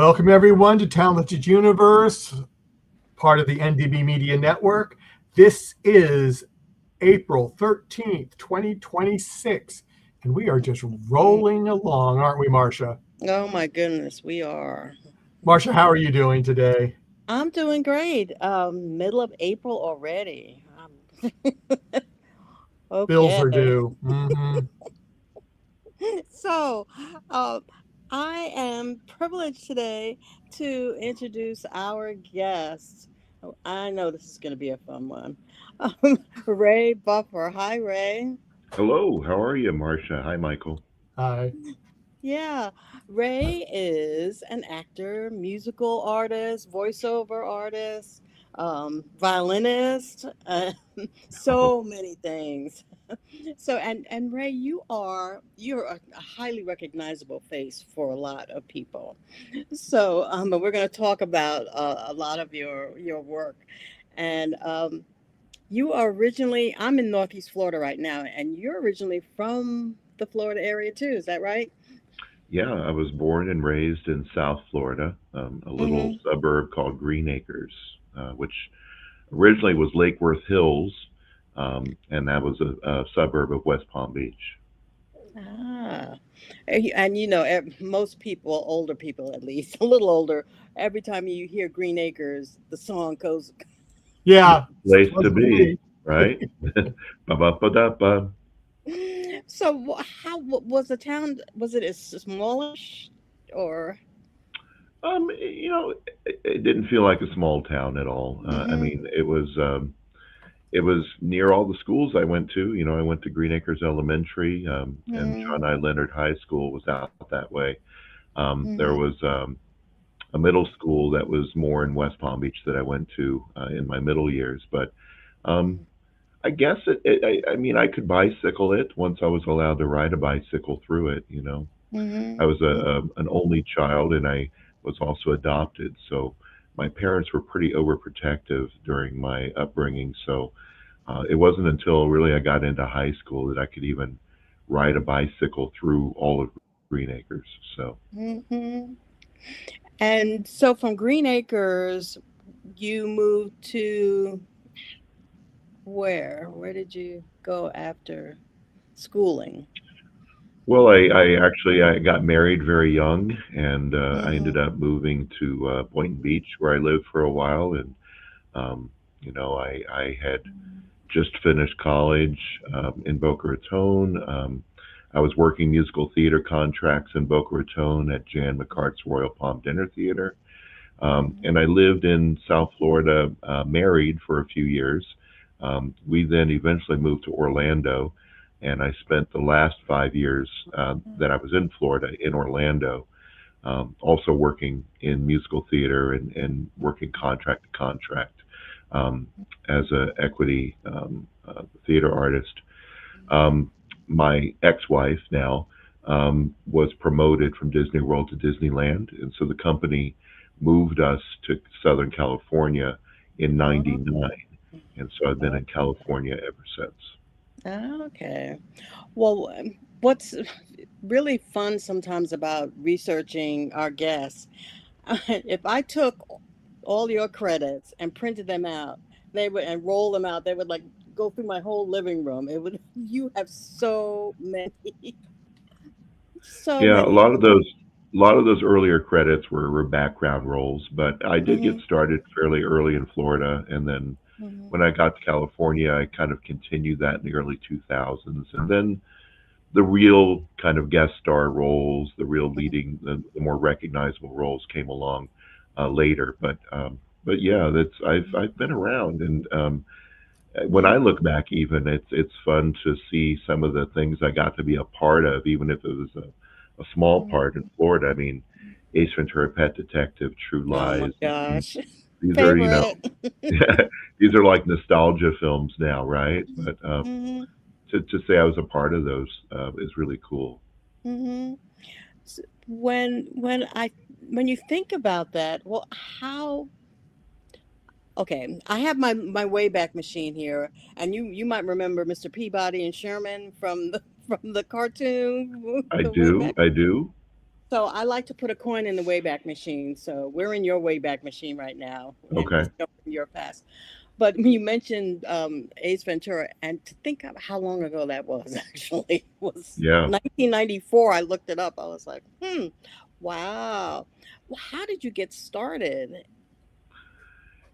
Welcome, everyone, to Talented Universe, part of the NDB Media Network. This is April 13th, 2026, and we are just rolling along, aren't we, Marcia? Oh my goodness, we are. Marcia, how are you doing today? I'm doing great. Middle of April already. Bills are Okay. due. So, uh, I am privileged today to introduce our guest. Oh, I know this is going to be a fun one. Ray Buffer. Hi, Ray. Hello, how are you, Marcia? Hi, Michael. Hi. Yeah, Ray is an actor, musical artist, voiceover artist, violinist, so many things. So, and Ray, you're a highly recognizable face for a lot of people. So, but we're going to talk about a lot of your work, and you are originally. I'm in Northeast Florida right now, and you're originally from the Florida area too. Is that right? Yeah, I was born and raised in South Florida, a little Mm-hmm. suburb called Green Acres, which originally was Lake Worth Hills, and that was a suburb of West Palm Beach. Ah, and most people, older people at least, a little older, every time you hear Green Acres, the song goes. Yeah, Place to supposed to be, be. right? Ba ba ba da ba. So, was the town? Was it as smallish, or? It didn't feel like a small town at all. I Mm-hmm. mean, it was near all the schools I went to. I went to Green Acres Elementary, and Mm-hmm. John I. Leonard High School was out that way. There Mm-hmm. was a middle school that was more in West Palm Beach that I went to in my middle years. But um, I guess I mean, I could bicycle it once I was allowed to ride a bicycle through it. Mm-hmm. I was an only child, and I was also adopted, so my parents were pretty overprotective during my upbringing. So it wasn't until really I got into high school that I could even ride a bicycle through all of Green Acres. So Mm-hmm. And so, from Green Acres, you moved to where? Where did you go after schooling? well, I got married very young, and I Mm-hmm. ended up moving to Boynton Beach, where I lived for a while, and um, I had just finished college in Boca Raton. I was working musical theater contracts in Boca Raton at Jan McCart's Royal Palm Dinner Theater. And I lived in South Florida, married for a few years. We then eventually moved to Orlando, and I spent the last 5 years that I was in Florida in Orlando, also working in musical theater and working contract to contract um, as an equity theater artist. Um, my ex-wife now was promoted from Disney World to Disneyland, and so the company moved us to Southern California in Oh, '99, and so I've been in okay. California ever since. Okay. Well, what's really fun sometimes about researching our guests, if I took all your credits and printed them out, they would and roll them out, they would like go through my whole living room. It would you have so many, so Yeah, many. a lot of those earlier credits were background roles, but I did get Hmm. started fairly early in Florida, and then Hmm. when I got to California, I kind of continued that in the early 2000s, and then the real kind of guest star roles, the real leading, the more recognizable roles came along later. But yeah, that's I've been around, and when I look back, even it's fun to see some of the things I got to be a part of, even if it was a small part in Florida. I mean, Ace Ventura: Pet Detective, True Oh my Lies. I mean, gosh. these are Favorite. these are like nostalgia films now, right? But Hmm. to say I was a part of those is really cool. Hmm. When you think about that, well, how okay, I have my Wayback Machine here, and you might remember Mr. Peabody and Sherman from the from the cartoon, I the do, Wayback. I do. So I like to put a coin in the Wayback Machine. So we're in your Wayback Machine right now and Okay. discovering your past. But when you mentioned Ace Ventura, and to think of how long ago that was, actually was Yeah. 1994. I looked it up. I was like, wow. Well, how did you get started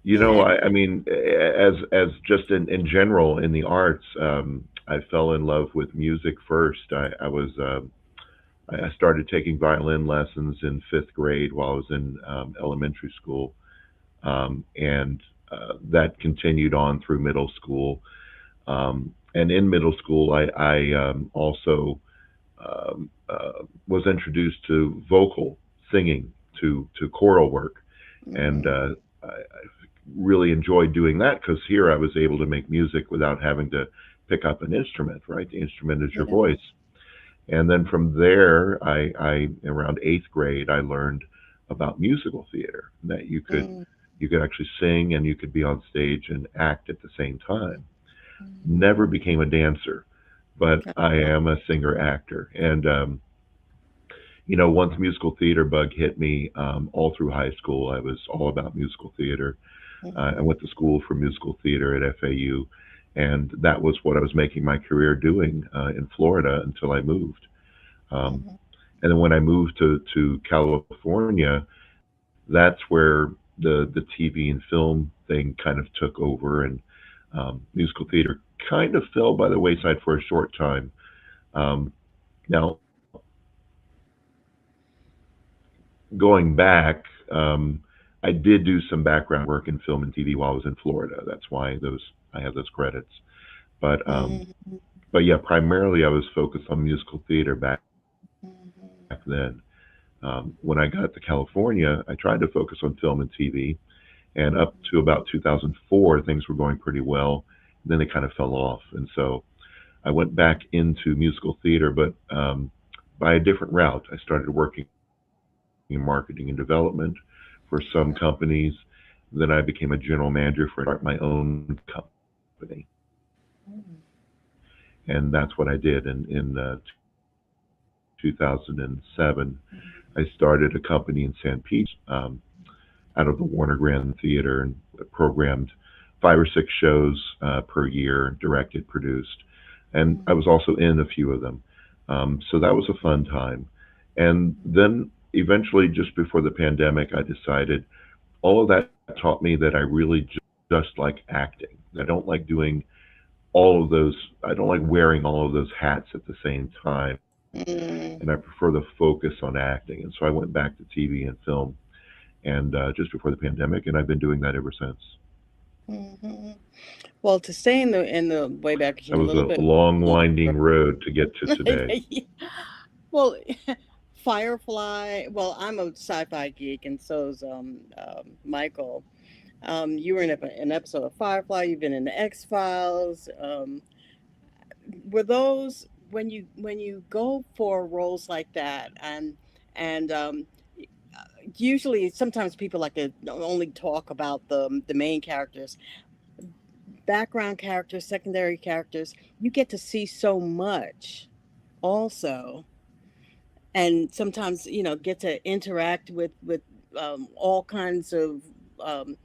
You in know, acting? I mean, as just in general in the arts, I fell in love with music first. I started taking violin lessons in fifth grade while I was in elementary school, and that continued on through middle school. And in middle school, I also was introduced to vocal singing, to choral work, and Mm, I really enjoyed doing that because here I was able to make music without having to pick up an instrument. Right, the instrument is your yeah. voice. And then from there, I around eighth grade, I learned about musical theater, that Mm, you could actually sing and you could be on stage and act at the same time. mm, Never became a dancer, but I am a singer actor. And once musical theater bug hit me, all through high school, I was all about musical theater. I mhm, went to school for musical theater at FAU, and that was what I was making my career doing in Florida until I moved. Um, mhm, and then when I moved to California, that's where the TV and film thing kind of took over, and musical theater kind of fell by the wayside for a short time. Now, going back, I did do some background work in film and TV while I was in Florida. That's why those I have those credits. But mhm, but yeah, primarily I was focused on musical theater mhm, back then. When I got to California, I tried to focus on film and TV, and up to about 2004, things were going pretty well. Then they kind of fell off, and so I went back into musical theater, but by a different route. I started working in marketing and development for some companies. Then I became a general manager for my own company, mhm, and that's what I did in 2007. I started a company in San Pete out of the Warner Grand Theater and programmed 5 or 6 shows per year, directed, produced, and I mhm, was also in a few of them. So that was a fun time. And then eventually, just before the pandemic, I decided all of that taught me that I really just like acting. I don't like doing all of those. I don't like wearing all of those hats at the same time, mhm, and I prefer the focus on acting. And so I went back to TV and film, and just before the pandemic, and I've been doing that ever since. mhm. Well, to stay in the Wayback That Machine a was little a bit long, longer. winding road to get to today. Well, Firefly. Well, I'm a sci-fi geek, and so's Michael. You were in an episode of Firefly. You've been in the X Files. Were those when you go for roles like that, and usually sometimes people like to only talk about the main characters, background characters, secondary characters. You get to see so much, also, and sometimes get to interact with all kinds of um,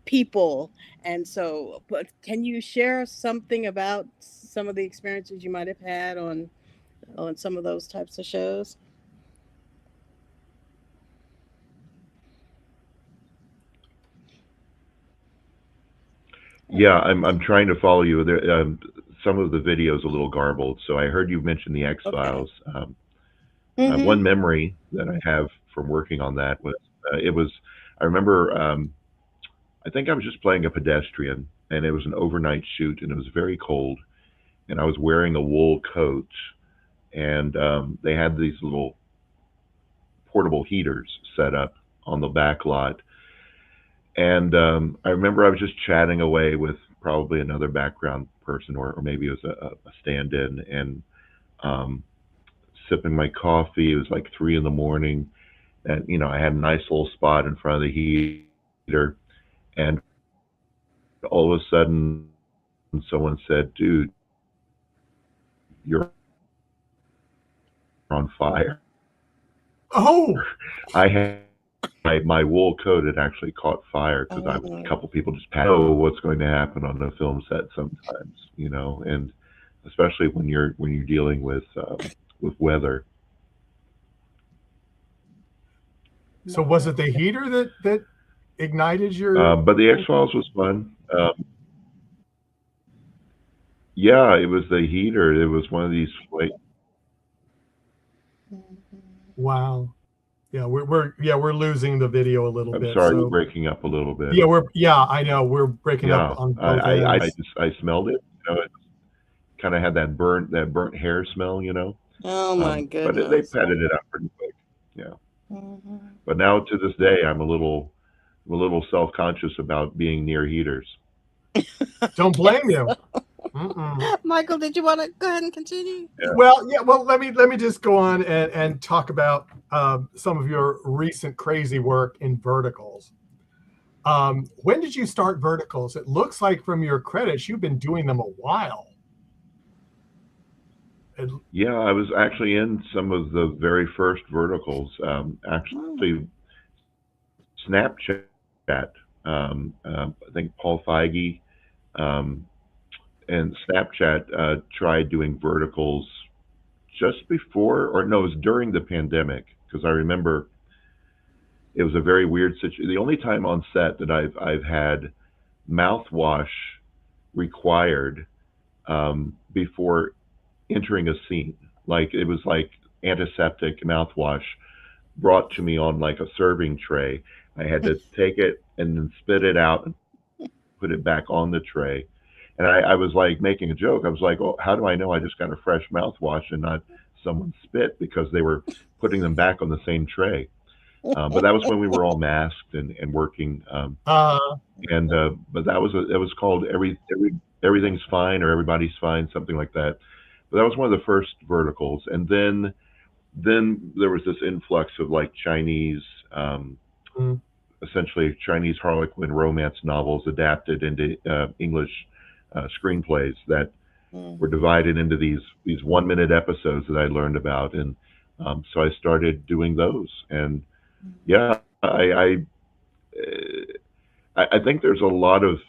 people. And so, but can you share something about some of the experiences you might have had on some of those types of shows? Yeah, I'm trying to follow you. Some of the videos a little garbled, so I heard you mention the X Okay. Files. Mm-hmm. One memory that I have from working on that was it was. I remember. I think I was just playing a pedestrian, and it was an overnight shoot, and it was very cold, and I was wearing a wool coat, and they had these little portable heaters set up on the back lot. And I remember I was just chatting away with probably another background person, or maybe it was a stand in, and um, sipping my coffee. It was like 3 in the morning. And, I had a nice little spot in front of the heater. And all of a sudden, someone said, "Dude, you're on fire." Oh, I had my wool coat had actually caught fire because a Oh, couple people just know what's going to happen on a film set sometimes, and especially when you're dealing with weather. so was my it the God. heater that ignited your? But the X Files was fun. Yeah, it was the heater. It was one of these like, Mhm. Wow. Yeah, we're losing the video a little I'm bit. sorry, we're So breaking up a little bit. yeah, I know we're breaking up Yeah, on I both I, I ends. just I smelled it. It kind of had that burnt hair smell. Oh my But they goodness. patted it out pretty quick. Yeah. Mhm. But now to this day, I'm a little self-conscious about being near heaters. Don't blame you. Mm-mm. Michael, did you want to go ahead and continue? Yeah. Well, yeah. Well, let me just go on and talk about some of your recent crazy work in verticals. When did you start verticals? It looks like from your credits you've been doing them a while. And, Yeah, I was actually in some of the very first verticals. Oh. Actually, Snapchat. I think Paul Feige um, and Snapchat tried doing verticals just before, or no, it was during the pandemic because I remember it was a very weird situation. The only time on set that I've had mouthwash required before entering a scene, like it was like antiseptic mouthwash brought to me on like a serving tray. I had to take it and then spit it out and put it back on the tray. And I was like making a joke. I was like, "Oh, how do I know I just got a fresh mouthwash and not someone's spit?" Because they were putting them back on the same tray. But that was when we were all masked and working. uh, But that was called everything's fine or everybody's fine, something like that. But that was one of the first verticals, and then there was this influx of like Chinese, um, mm, essentially Chinese Harlequin romance novels adapted into English screenplays that were Mhm. divided into these 1 minute episodes that I learned about, and so I started doing those. And yeah, I think there's a lot of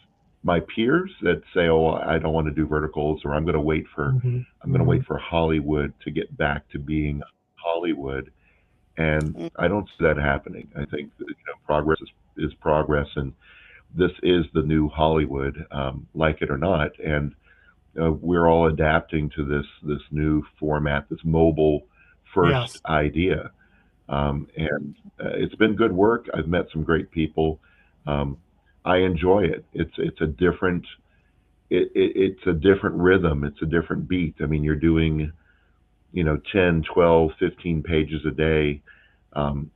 my peers that say, "Oh, I don't want to do verticals," or mhm, I'm going to mhm. wait for Hollywood to get back to being Hollywood." And Mhm. I don't see that happening. I think that, progress is progress, and this is the new Hollywood, like it or not. And we're all adapting to this new format, this mobile first Yes. idea. And it's been good work. I've met some great people. Um, I enjoy it. It's a different rhythm. It's a different beat. I mean, you're doing 10, 12, 15 pages a day. Um,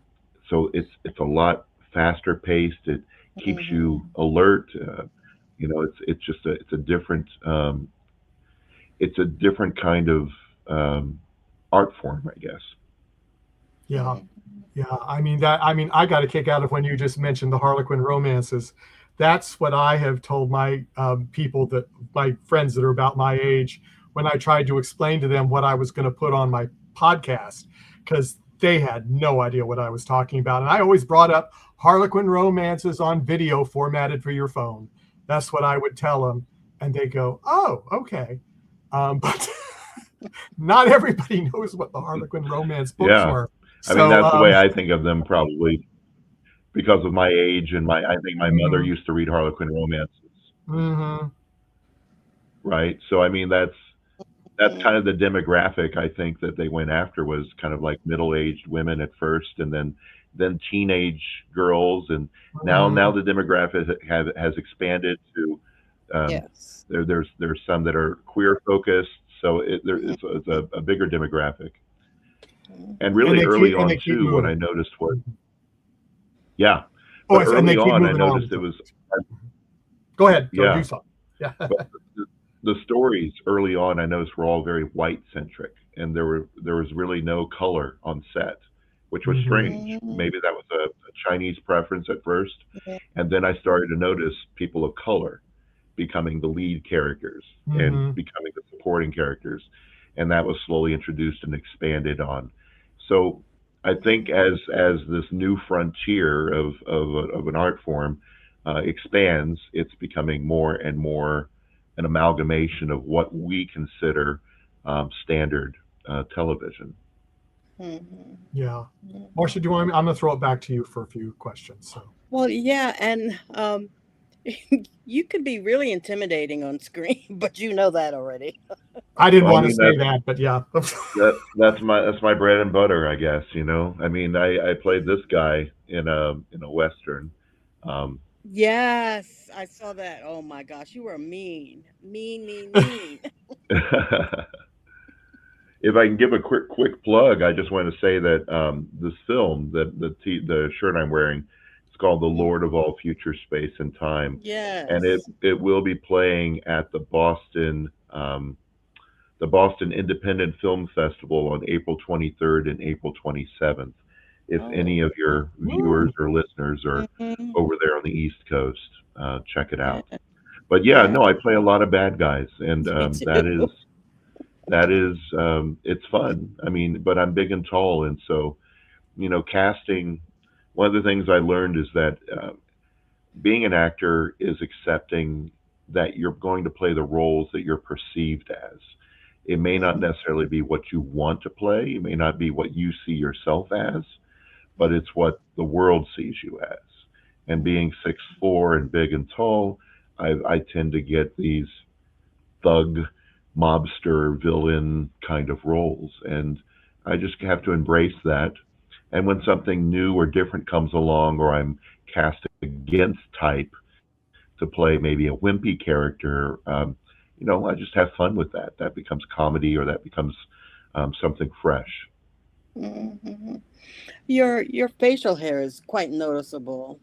so it's a lot faster paced. It keeps you Mhm. alert. It's just it's a different kind of art form, I guess. Yeah. Mhm. Yeah. I got a kick out of when you just mentioned the Harlequin romances. That's what I have told my people, that my friends that are about my age, when I tried to explain to them what I was going to put on my podcast, because they had no idea what I was talking about. And I always brought up Harlequin romances on video formatted for your phone. That's what I would tell them. And they go, "Oh, okay." But not everybody knows what the Harlequin romance books Yeah, were. I mean So, that's the way I think of them, probably because of my age and I think my mother mhm, used to read Harlequin romances, mhm, right? So I mean that's Mhm. kind of the demographic I think that they went after, was kind of like middle-aged women at first, and then teenage girls, and now mhm. the demographic has expanded to um, Yes. there's some that are queer focused, so Mhm. it's a bigger demographic. And Mhm. really early And on they keep too, what moving. I noticed was, Mhm. yeah, Oh, but and they early keep on I moving on noticed with it them. was, Mhm. Go ahead. Go do yeah, something. Yeah. but the stories early on I noticed were all very white centric, and there was really no color on set, which was Mhm. strange. Mhm. Maybe that was a Chinese preference at first, Yeah. and then I started to notice people of color becoming the lead characters and Mhm. becoming the supporting characters, and that was slowly introduced and expanded on. So I think as this new frontier of an art form expands, it's becoming more and more an amalgamation of what we consider standard television. Mhm. Yeah. Marcia, Mhm. do you want me? I'm going to throw it back to you for a few questions. So Well, yeah, and you could be really intimidating on screen, but you know that already. I didn't Well, I want to mean say that, but yeah. that's my bread and butter, I guess. You know, I mean, I played this guy in a western. Um, Yes, I saw that. Oh my gosh, you were mean, mean, mean, mean. if I can give a quick plug, I just want to say that this film, the shirt I'm wearing, it's called "The Mm, Lord of All Future, Space, and Time," and yes. it will be playing at the Boston Independent Film Festival on April 23rd and April 27th. If any Oh. of your viewers Woo. or listeners are Mhm. over there on the East Coast, check it Yeah, out. But yeah, yeah. no, I play a lot of bad guys, and Me too. that is it's fun. I mean, but I'm big and tall, and so casting. One of the things I learned is that being an actor is accepting that you're going to play the roles that you're perceived as. It may not Mhm. necessarily be what you want to play. It may not be what you see yourself as, but it's what the world sees you as. And being 6'4" and big and tall, I tend to get these thug, mobster, villain kind of roles. And I just have to embrace that. And when something new or different comes along, or I'm cast against type to play maybe a wimpy character, I just have fun with that. That becomes comedy, or that becomes something fresh. Mhm. Your facial hair is quite noticeable.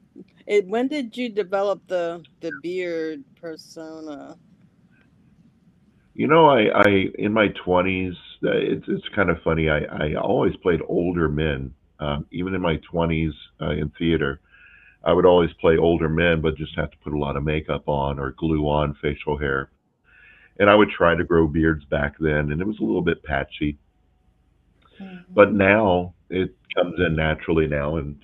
When did you develop the beard persona? I in my 20s, it's kind of funny. I always played older men, even in my 20s in theater. I would always play older men, but just have to put a lot of makeup on or glue on facial hair. And I would try to grow beards back then, and it was a little bit patchy. But Mhm. now it comes in naturally now, and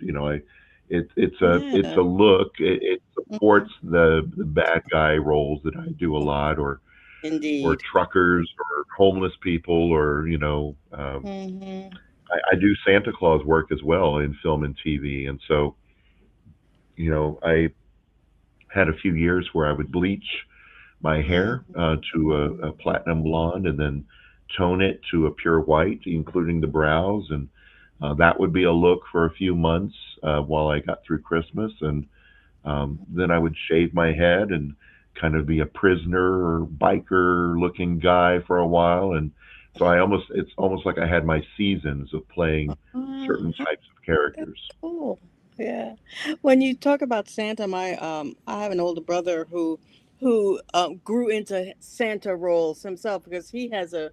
it's a Yeah, look. It mhm. supports the bad guy roles that I do a lot, or Indeed. truckers, or homeless people, or Mhm. I do Santa Claus work as well in film and TV, and so I had a few years where I would bleach my hair Mhm. to a platinum blonde, and then tone it to a pure white, including the brows, and that would be a look for a few months while I got through Christmas, and then I would shave my head and kind of be a prisoner or biker looking guy for a while, and so it's almost like I had my seasons of playing certain Uh, types of characters. that's cool. Yeah. When you talk about Santa, I have an older brother who grew into Santa roles himself because he has a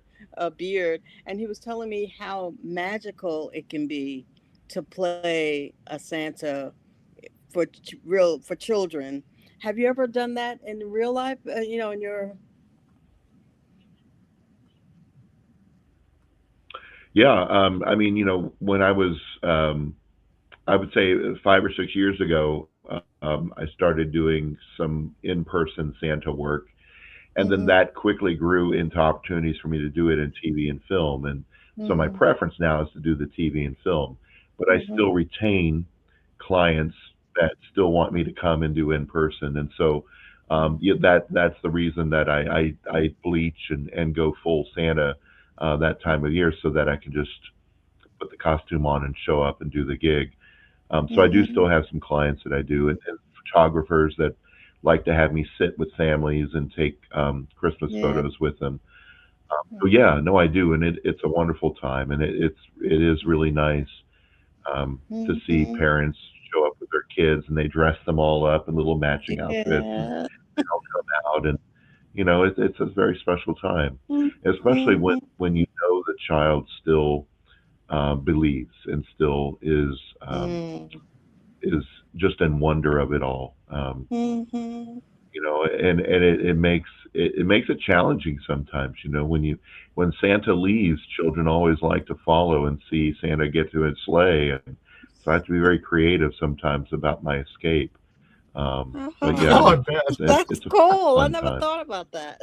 beard, and he was telling me how magical it can be to play a Santa for children. Have you ever done that in real life? In your Yeah, I mean, when I would say 5 or 6 years ago, I started doing some in-person Santa work, and then Mhm. that quickly grew into opportunities for me to do it in TV and film. And so my Mhm. preference now is to do the TV and film, but I Mhm. still retain clients that still want me to come and do in person. And so yeah, that's the reason that I bleach and go full Santa that time of year, so that I can just put the costume on and show up and do the gig. So I do Mhm. still have some clients that I do, and photographers that like to have me sit with families and take Christmas Yeah. photos with them. So Mhm. yeah, no, I do, and it's a wonderful time, and it is really nice to see Mhm. parents show up with their kids, and they dress them all up in little matching outfits, and Yeah. they all come out, and it's a very special time, Mhm. especially when you know the child still believes and still is just in wonder of it all. Mhm. And it makes it challenging sometimes. When Santa leaves, children always like to follow and see Santa get to his sleigh, and so I have to be very creative sometimes about my escape. But yeah, Oh, I Oh, bet. that's it's a cool. I fun never time. thought about that.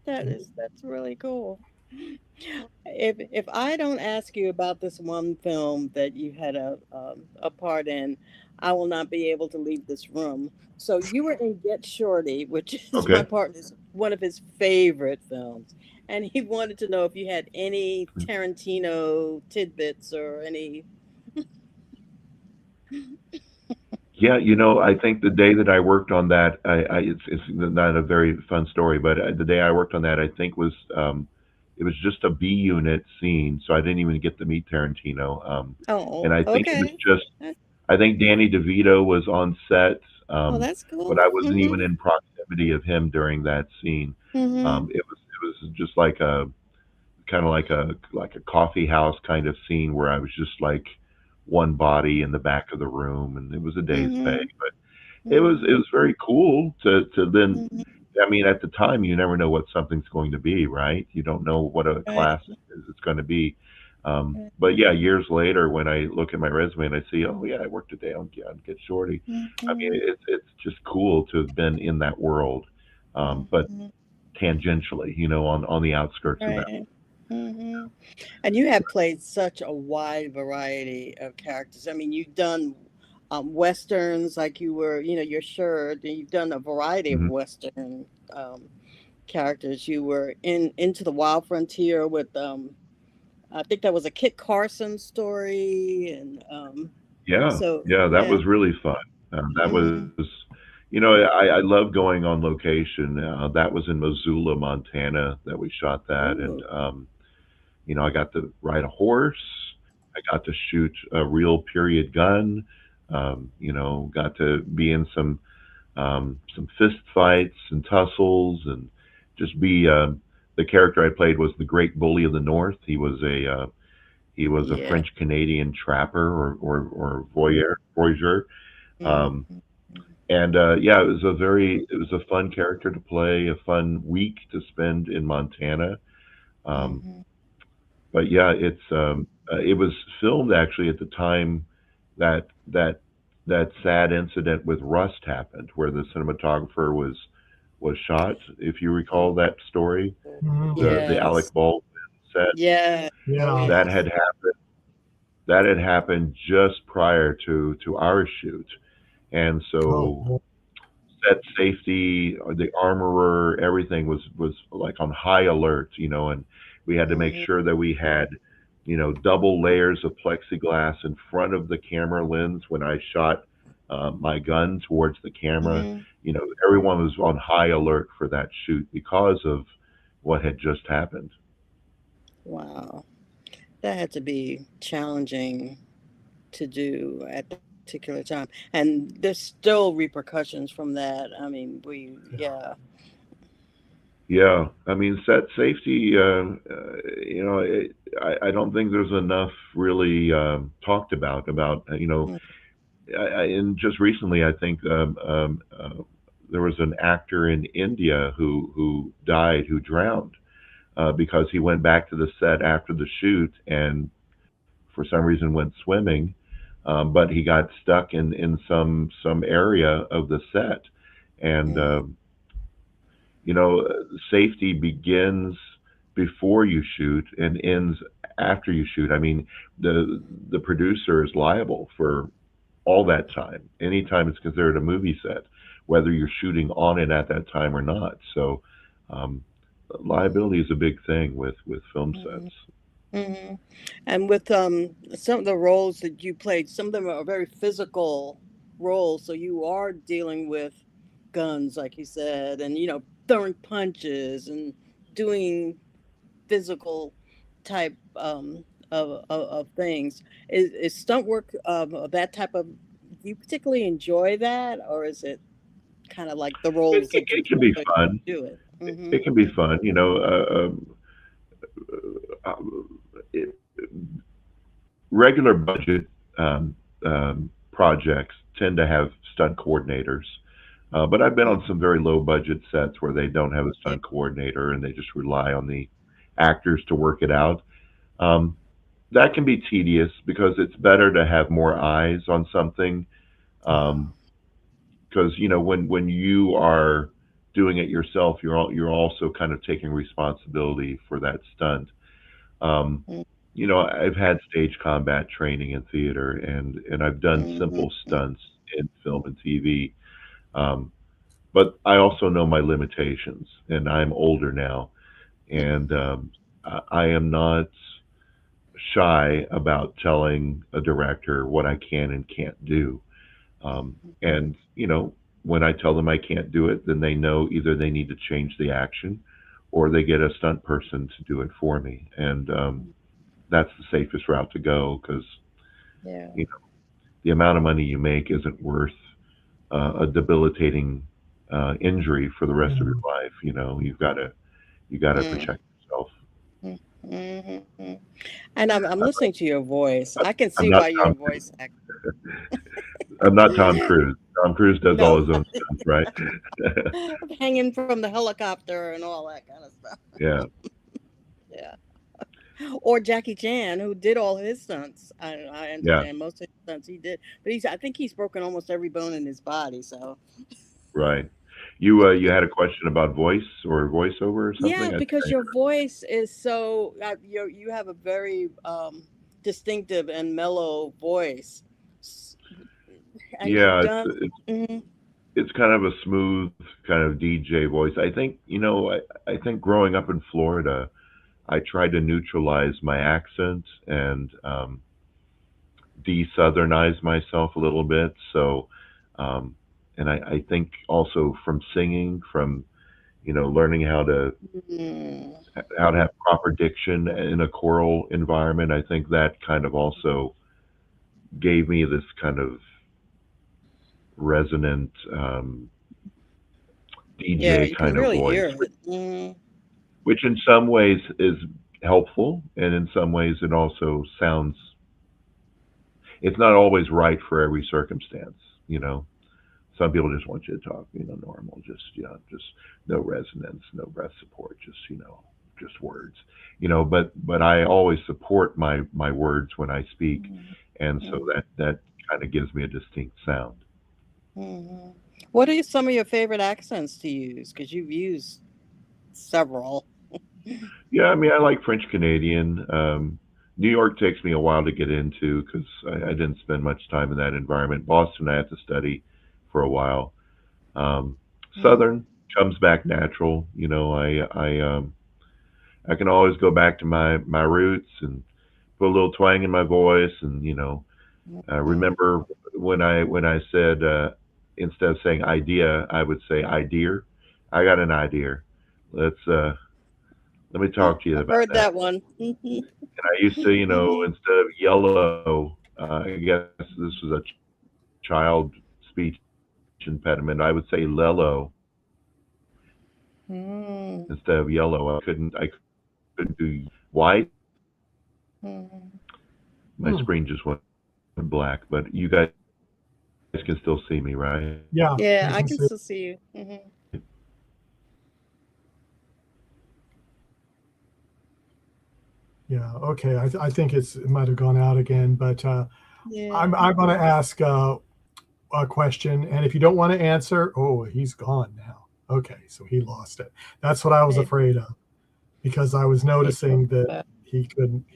That's really cool. If I don't ask you about this one film that you had a part in, I will not be able to leave this room. So you were in Get Shorty, which is my Okay. partner's one of his favorite films, and he wanted to know if you had any Tarantino tidbits or any. Yeah, I think the day that I worked on that, it's not a very fun story, but the day I worked on that, I think it was just a B unit scene, so I didn't even get to meet Tarantino. And Oh, I think it was okay. just, I think Danny DeVito was on set, Oh, that's but cool. I wasn't even Mhm. in proximity of him during that scene. Mhm. It was just like a kind of like a coffee house kind of scene where I was just like one body in the back of the room, and it was a day's pay. Mhm. But it was Mhm. very cool to then. Mhm. I mean, at the time, you never know what something's going to be, right? You don't know what a Right. class is it's going to be. But yeah, years later, when I look at my resume and I see, oh yeah, I worked a day on Get Shorty. I mean, Mhm. it's just cool to have been in that world, but Mhm. tangentially, on the outskirts of that. Right. Mhm. And you have played such a wide variety of characters. I mean, you've done westerns, like you were, you're sure, and you've done a variety of Hmm. western characters. You were in Into the Wild Frontier with, I think that was a Kit Carson story, and Yeah, so yeah, that yeah. was really fun. That Hmm. was, I love going on location. That was in Missoula, Montana, that we shot that, and Ooh, I got to ride a horse. I got to shoot a real period gun. Got to be in some fist fights and tussles, and just be. The character I played was the Great Bully of the North. He was a yeah. French Canadian trapper or voyeur. Um, Hmm. and yeah, it was a fun character to play, a fun week to spend in Montana. Um, Hmm. but yeah, it was filmed actually at the time that sad incident with Rust happened, where the cinematographer was shot. If you recall that story, Mhm. the Yes. Alec Baldwin set Yeah. Oh, Yeah. that yes. had happened. That had happened just prior to our shoot, and Oh, so boy. set safety, the armorer, everything was like on high alert, and we had to make Hmm. sure that we had, double layers of plexiglass in front of the camera lens when I shot my gun towards the camera. Hmm. Everyone was on high alert for that shoot because of what had just happened. Wow. That had to be challenging to do at that particular time. And there's still repercussions from that. I mean, yeah. Yeah, I mean, set safety. I don't think there's enough really talked about. And just recently, I think there was an actor in India who died, who drowned because he went back to the set after the shoot and for some reason went swimming, but he got stuck in some area of the set, and Mm-hmm. you know, safety begins before you shoot and ends after you shoot. I mean, the producer is liable for all that time. Anytime it's considered a movie set, whether you're shooting on it at that time or not. So, um, liability is a big thing with film Mm-hmm. sets. Hmm. And with some of the roles that you played, some of them are very physical roles. So you are dealing with guns, like you said, and throwing punches and doing physical type of things. Is stunt work of that type of? Do you particularly enjoy that, or is it kind of like the It, roles it, that you it can be took to fun. do it? It, Mm-hmm. it can be fun. Uh, it, regular budget projects tend to have stunt coordinators. But I've been on some very low budget sets where they don't have a Yeah. stunt coordinator and they just rely on the actors to work it out. Um, that can be tedious because it's better to have more eyes on something. Yeah. Um, because when you are doing it yourself, you're also kind of taking responsibility for that stunt. Um, Mm, I've had stage combat training in theater, and I've done mhm, simple stunts in film and TV. Um, but I also know my limitations, and I'm older now, and I am not shy about telling a director what I can and can't do. And when I tell them I can't do it, then they know either they need to change the action, or they get a stunt person to do it for me, and that's the safest route to go because yeah. you know the amount of money you make isn't worth a debilitating injury for the rest of your Yeah. life. You got to Mm, protect yourself. mm, mhm. And I'm I'm listening to your voice. not, I can I'm see not why you're a Tom. voice actor. I'm not Tom Cruise. Tom Cruise does all No, his own stunts, right? hanging from the helicopter and all that kind of stuff. Yeah, Yeah. Or Jackie Chan, who did all his stunts. I yeah, understand most of his stunts he did, but I think he's broken almost every bone in his body. So right. You had a question about voice or voiceover or yeah, something? I think because I your voice is so you have a very distinctive and mellow voice, S- and you've Yeah, done. Mhm, it's kind of a smooth kind of DJ voice. I think I think growing up in Florida, I tried to neutralize my accent and de-southernize myself a little bit. So, um, and I think also from singing, from learning mm, how to have proper diction in a choral environment. I think that kind of also gave me this kind of resonant yeah, DJ you can kind of really voice, hear it. Mm, which in some ways is helpful, and in some ways it also sounds. It's not always right for every circumstance. You know, some people just want you to talk, normal, just no resonance, no breath support, just words. But I always support my words when I speak, mm, and so mm, that kind of gives me a distinct sound. mhm. What are some of your favorite accents to use? Because you've used several. Yeah, I mean, I like French Canadian. New York takes me a while to get into because I didn't spend much time in that environment. Boston, I had to study for a while. Um, Mm, Southern comes back natural. I can always go back to my roots and put a little twang in my voice, and mhm. remember when I said instead of saying idea, I would say idea. I got an idea. Let me talk to you I've about heard that. that one. Mhm, And I used to, mhm, instead of yellow, I guess this was a child speech impediment. I would say lello mm, instead of yellow. I couldn't do white. mhm. My Hmm. screen just went black. But you guys can still see me, right? Yeah, Yeah, we I can can see. still see you. Hmm. Yeah, okay. I think it might have gone out again, but Yeah. I'm going to ask a question, and if you don't want to answer, oh, he's gone now. Okay, so he lost it. That's what I was Maybe, afraid of because I was maybe he'll noticing come that back. he couldn't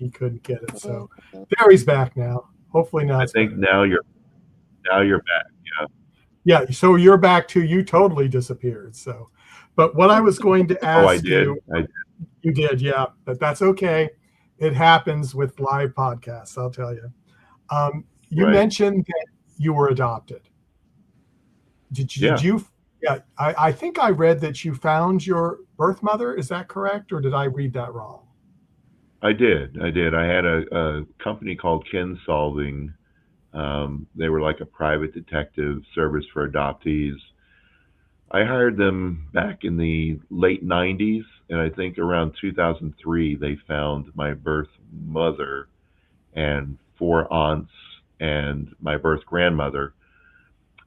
get it. So Mhm. there he's back now. Hopefully now I it's think better. now you're back. Yeah. Yeah, so you're back too. You totally disappeared. So, but what I was going to Oh, I ask did. you, you did, yeah, but that's okay. It happens with live podcasts, I'll tell you. You Right. mentioned that you were adopted. Did Yeah, you? Yeah, I think I read that you found your birth mother. Is that correct, or did I read that wrong? I did. I did. I had a company called Kin Solving. They were like a private detective service for adoptees. I hired them back in the late 90s, and I think around 2003 they found my birth mother and four aunts and my birth grandmother.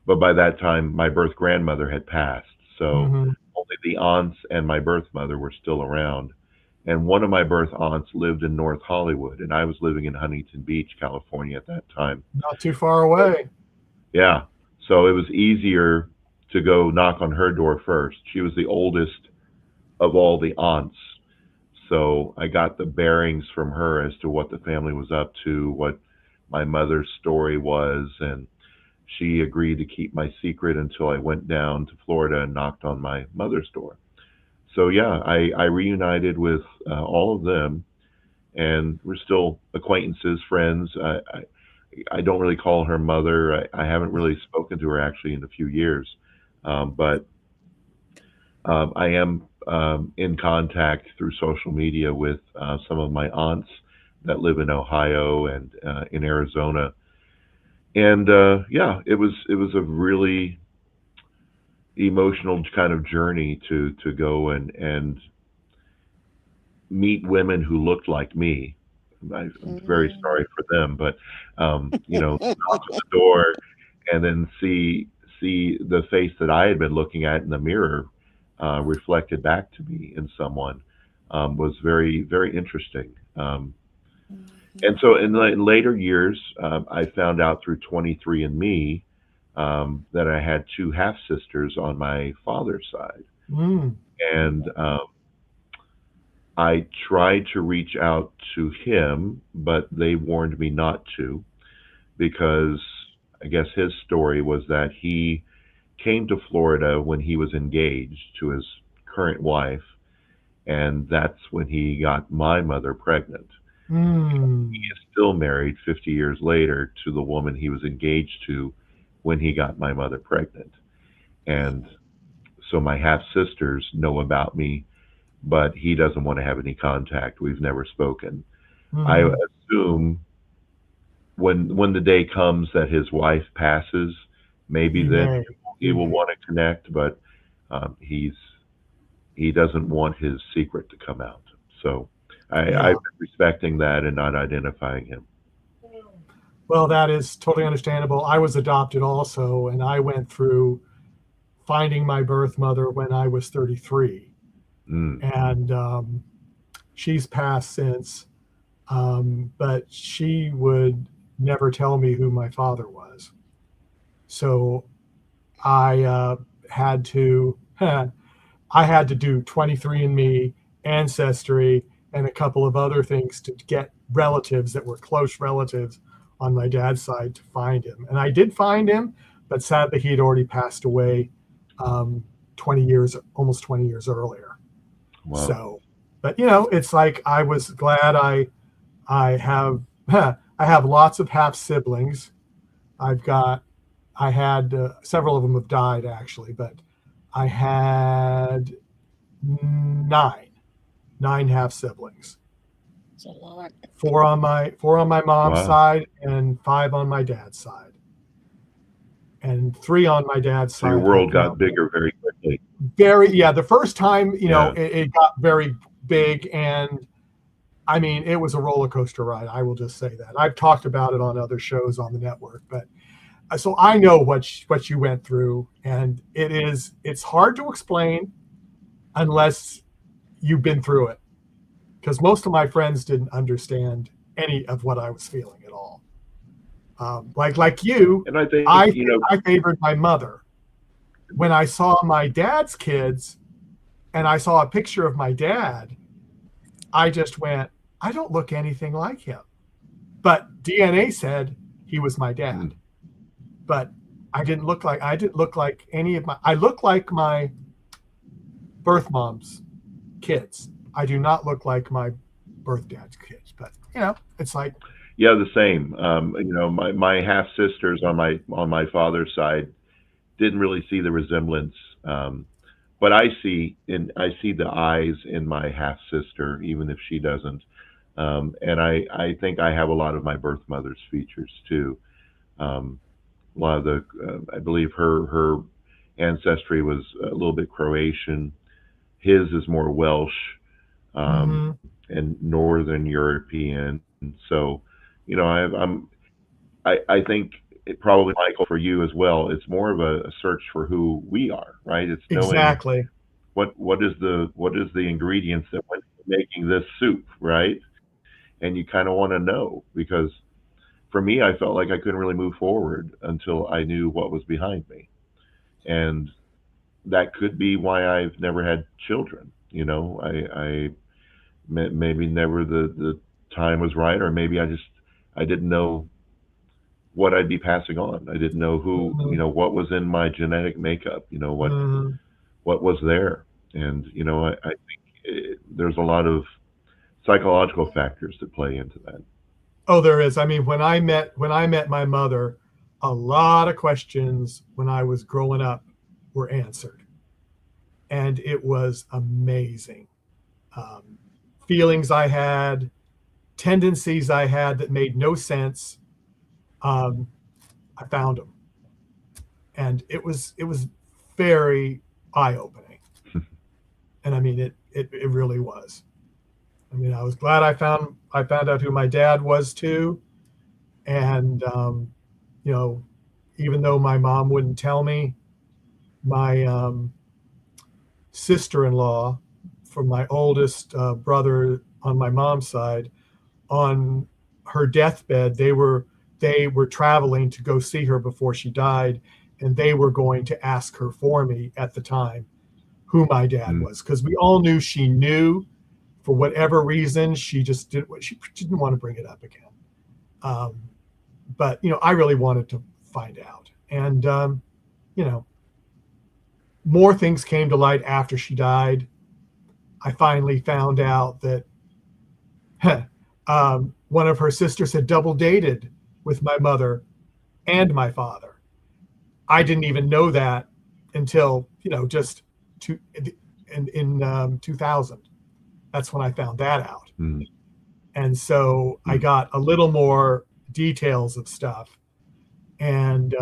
But by that time, my birth grandmother had passed. So Hmm. only the aunts and my birth mother were still around. And one of my birth aunts lived in North Hollywood, and I was living in Huntington Beach, California at that time. Not too far away. Yeah. So it was easier to go knock on her door first. She was the oldest of all the aunts. So I got the bearings from her as to what the family was up to, what my mother's story was, and she agreed to keep my secret until I went down to Florida and knocked on my mother's door. So yeah, I reunited with all of them, and we're still acquaintances, friends. I don't really call her mother. I haven't really spoken to her actually in a few years, but I am in contact through social media with some of my aunts that live in Ohio and in Arizona. And yeah, it was a really emotional kind of journey to go and meet women who looked like me. I'm very Mhm. sorry for them, but knock on the door and then see the face that I had been looking at in the mirror reflected back to me in someone was very very interesting. And so in later years, I found out through 23andMe that I had two half sisters on my father's side, Mm. and I tried to reach out to him, but they warned me not to because I guess his story was that he came to Florida when he was engaged to his current wife, and that's when he got my mother pregnant. He Mm. is still married 50 years later to the woman he was engaged to when he got my mother pregnant. And so my half sisters know about me, but he doesn't want to have any contact. We've never spoken. I Hmm. assume when the day comes that his wife passes, maybe He then may. he He will may. want to connect, but he doesn't want his secret to come out. So I've Yeah. been respecting that and not identifying him. Well, that is totally understandable. I was adopted also, and I went through finding my birth mother when I was 33. Mm. And she's passed since, but she would never tell me who my father was. So I had to I had to do 23andMe, Ancestry, and a couple of other things to get relatives that were close relatives on my dad's side to find him. And I did find him, but sadly he had already passed away um, 20 years, almost 20 years earlier. Wow. So, but it's like I was glad I have I have lots of half siblings. I've got I had several of them have died actually, but I had nine nine half siblings. It's a lot. Four on my mom's Wow. side and five on my dad's side, and three on my dad's So your side have world now. got bigger very quickly. Very, yeah. The first time, Yeah. it got very big, and I mean, it was a roller coaster ride. I will just say that. I've talked about it on other shows on the network, but so I know what you went through, and it's hard to explain unless you've been through it, because most of my friends didn't understand any of what I was feeling at all. Like you, And I think, I favored my mother. When I saw my dad's kids and I saw a picture of my dad, I just went, I don't look anything like him. But DNA said he was my mm, dad. But I didn't look like any of my I look like my birth mom's kids. I do not look like my birth dad's kids. But it's like, yeah, the same. My half sisters on my father's side didn't really see the resemblance. But I see the eyes in my half sister, even if she doesn't. And I think I have a lot of my birth mother's features too. Um, a lot of I believe her ancestry was a little bit Croatian. His is more Welsh um, mm-hmm, and Northern European. So, I'm I think it probably, Michael, for you as well, it's more of a search for who we are, right? It's knowing Exactly. what is the ingredients that went into making this soup, right? And you kind of want to know, because for me, I felt like I couldn't really move forward until I knew what was behind me. And that could be why I've never had children. You know, maybe never the time was right, or maybe I didn't know what I'd be passing on. I didn't know who, Mhm. what was in my genetic makeup, Mhm. what was there. And, I think there's a lot of psychological factors that play into that. Oh, there is. I mean, when I met my mother, a lot of questions when I was growing up were answered, and it was amazing. Um, Feelings I had, tendencies I had that made no sense. Um, I found them, and it was very eye opening. And I mean, it really was. I mean, I was glad I found out who my dad was too, and you know, even though my mom wouldn't tell me, my sister-in-law from my oldest brother on my mom's side, on her deathbed, they were traveling to go see her before she died, and they were going to ask her for me at the time who my dad Mm. was, because we all knew she knew. For whatever reason, she didn't want to bring it up again. Um, but I really wanted to find out, and you know, more things came to light after she died. I finally found out that one of her sisters had double dated with my mother and my father. I didn't even know that until just in 2000. That's when I found that out, Mm. and so I Mm. got a little more details of stuff, and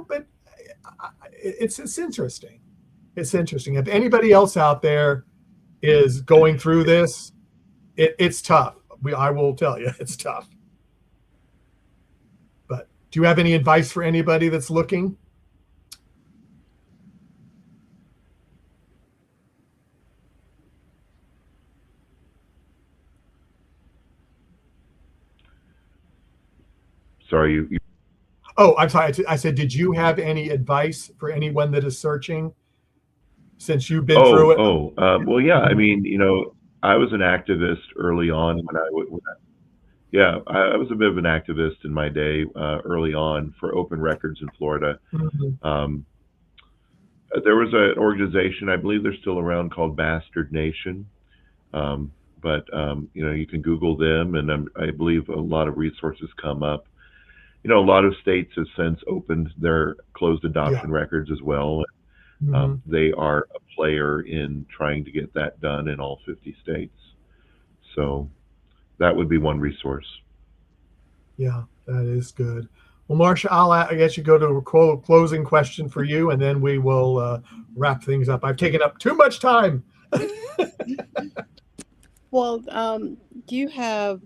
but it's interesting. It's interesting. If anybody else out there is going through this, it's tough. I will tell you, it's tough. But do you have any advice for anybody that's looking? Sorry, Oh, I'm sorry. I said, did you have any advice for anyone that is searching since you've been through it? well, yeah. I mean, I was an activist early on yeah, I was a bit of an activist in my day, early on for open records in Florida. Mhm. Um, there was an organization, I believe they're still around, called Bastard Nation. Um, but you can Google them, and I believe a lot of resources come up. A lot of states have since opened their closed Yeah. adoption records as well. Mhm. They are a player in trying to get that done in all 50 states. So that would be one resource. Yeah, that is good. Well, Marcia, I guess you go to a closing question for you, and then we will wrap things up. I've taken up too much time. Well, you have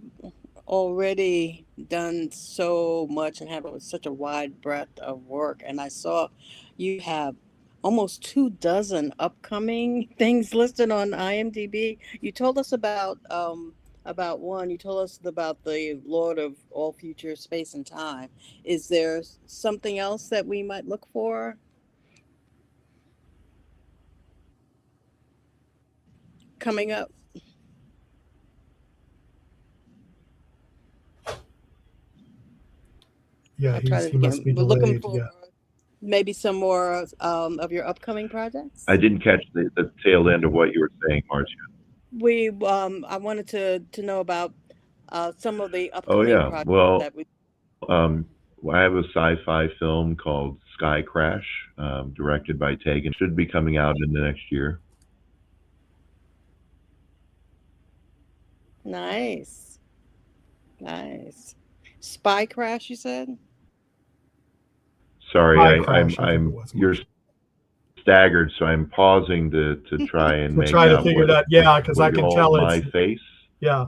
already done so much and have such a wide breadth of work. And I saw you have almost 2 dozen upcoming things listed on IMDb. You told us about one. You told us about the Lord of All Future Space and Time. Is there something else that we might look for coming up? Yeah, I'll try that he must again. be We're looking delayed. for Yeah. maybe some more of your upcoming I projects. didn't catch the tail end of what you were saying, Marcia. I wanted to know about some of the Oh upcoming yeah, projects well, that we. um, I have a sci-fi film called Skycrash, directed by Tegan. Should be coming out in the next year. Nice, nice. Spy Crash, you said? Sorry, High crash, I think it was, you're Marcia. staggered, so I'm pausing to try and To make try to out figure that, yeah, because what I you can call tell my it's, face. yeah.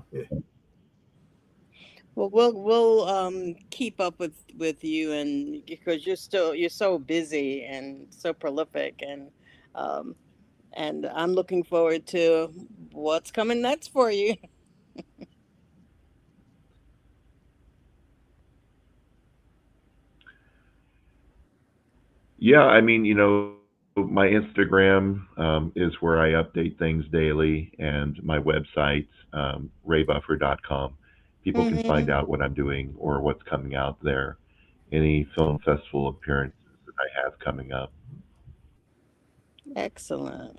Well, we'll keep up with you, and because you're so busy and so prolific, um, and I'm looking forward to what's coming next for you. Yeah, I mean, my Instagram is where I update things daily, and my website, raybuffer.com. People can find Hmm. out what I'm doing or what's coming out there, any film festival appearances that I have coming up. Excellent,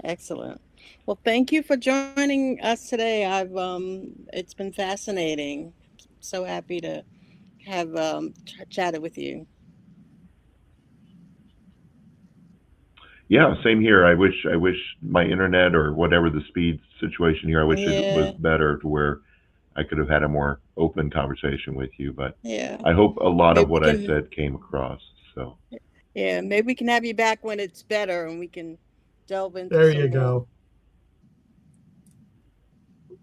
excellent. Well, thank you for joining us today. It's been fascinating. So happy to have chatted with you. Yeah, same here. I wish my internet or whatever the speed situation here, I wish it was Yeah, better to where I could have had a more open conversation with you. But yeah. I hope a lot of Maybe we what I can. said came across. So Yeah, maybe we can have you back when it's better, and we can delve into There some you more. go.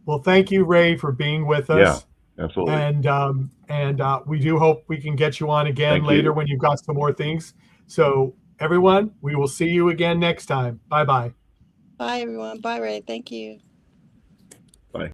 Well, thank you, Ray, for being with yeah, us. absolutely. And we do hope we can get you on again Thank later you. when you've got some more things. So, everyone, we will see you again next time. Bye bye. Bye, everyone. Bye, Ray. Thank you.